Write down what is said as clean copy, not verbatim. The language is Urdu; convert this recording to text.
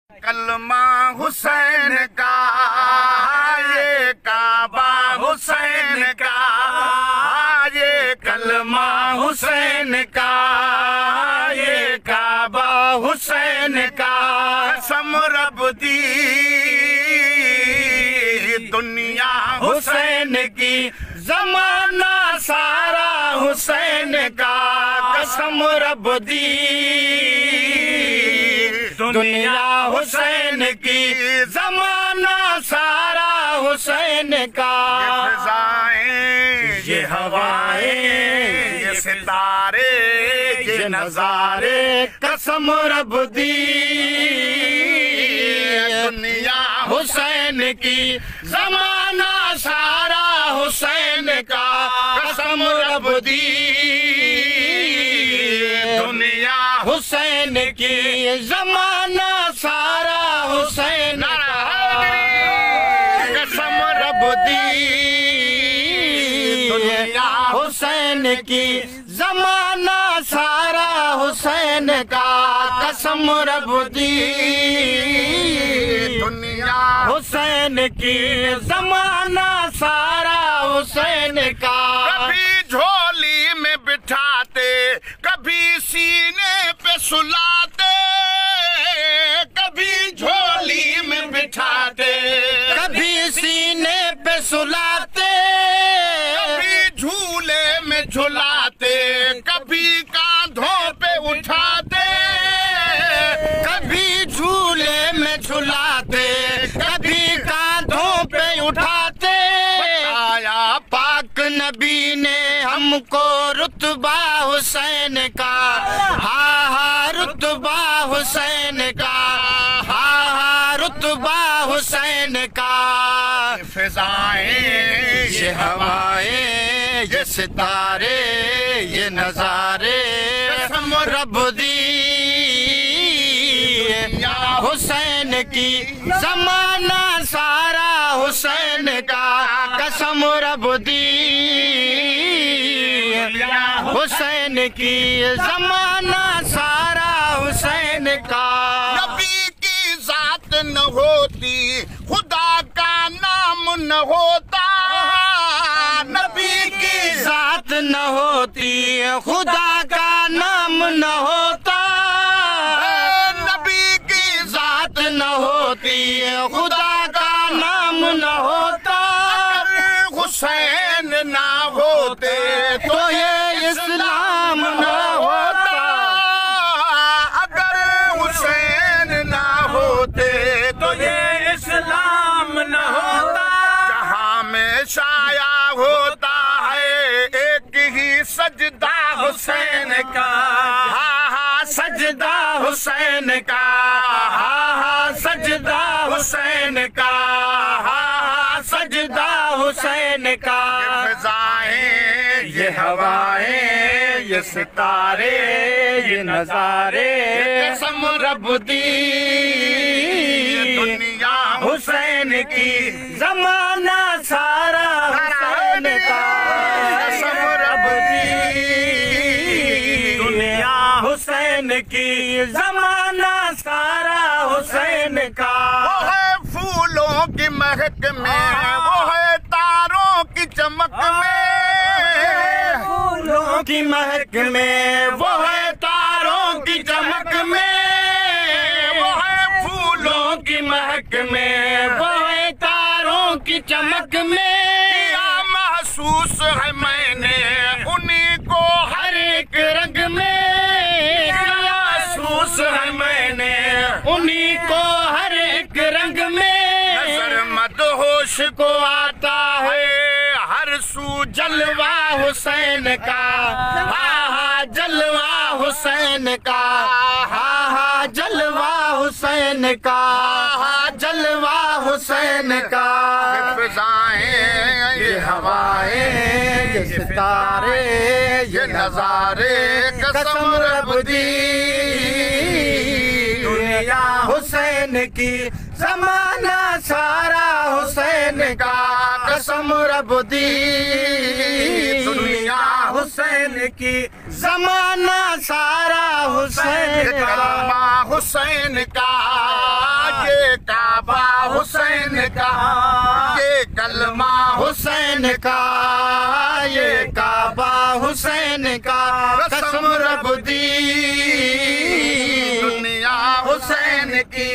کلمہ حسین کا یہ کعبہ حسین کا یہ کلمہ حسین کا یہ کعبہ حسین کا قسم رب دی دنیا حسین کی زمانہ سارا حسین کا قسم رب دی دنیا حسین کی زمانہ سارا حسین کا یہ فضائیں یہ ہوائیں یہ ستارے یہ نظارے قسم رب دی دنیا حسین کی زمانہ سارا حسین کا قسم رب دی دنیا حسین کی زمانہ سارا حسین کا قسم رب دی دنیا حسین کی زمانہ سارا حسین کا قسم رب دی دنیا حسین کی زمانہ سارا حسین کا کبھی جھولی میں بٹھاتے کبھی سینے پہ سلاتے کبھی جھولی میں بٹھاتے کبھی سینے پہ سلاتے کبھی جھولے میں جھلاتے کبھی کاندھوں پہ اٹھاتے کبھی جھولے میں جھلاتے کبھی کاندھوں پہ اٹھاتے آیا پاک نبی نے ہم کو رتبہ حسین کا ہاں رتبہ حسین کا ہاں رتبہ حسین کا فضائیں یہ ہوائیں یہ ستارے یہ نظارے قسم رب دی حسین کی زمانہ سارا حسین کا قسم رب دی حسین کی زمانہ سارا حسین کا نبی کی ذات نہ ہوتی خدا کا نام نہ ہوتا نبی کی ذات نہ ہوتی خدا کا نام نہ ہوتا نبی کی ذات نہ ہوتی خدا کا نام نہ ہوتا حسین نہ ہوتے تو یہ اسلام نہ ہوتا اگر حسین نہ ہوتے تو یہ اسلام نہ ہوتا جہاں میں شایع ہوتا ہے ایک ہی سجدہ حسین کا ہاں سجدہ حسین کا ہاں سجدہ حسین کا ہاں سجدہ حسین کا یہ فضائیں یہ ہوائیں یہ ستارے یہ نظارے قسم رب دی دنیا حسین کی زمانہ سارا حسین کا قسم رب دی دنیا حسین کی زمانہ سارا حسین کا وہ ہے پھولوں کی مہک میں وہ ہے تاروں کی چمک میں پھولوں کی مہک میں وہ ہے تاروں کی چمک میں وہ ہے پھولوں کی مہک میں وہ ہے تاروں کی چمک میں محسوس ہے میں نے انہی کو ہر ایک رنگ میں محسوس ہے میں نے انہی کو ہر ایک رنگ میں نظر مدہوش کو آتا ہے ہر سو جلوہ حسین کا ہاں جلوہ حسین کا ہاں جلوہ حسین کا ہاں جلوہ حسین کا یہ فضائیں یہ ہوائیں یہ ستارے یہ نظارے قسم رب دی دنیا حسین کی زمانہ سارا حسین کا قسم رب دی دنیا حسین کی زمانہ سارا حسین کا حسین کا حسین کا یہ کعبہ حسین کا قسم رب دی دنیا حسین کی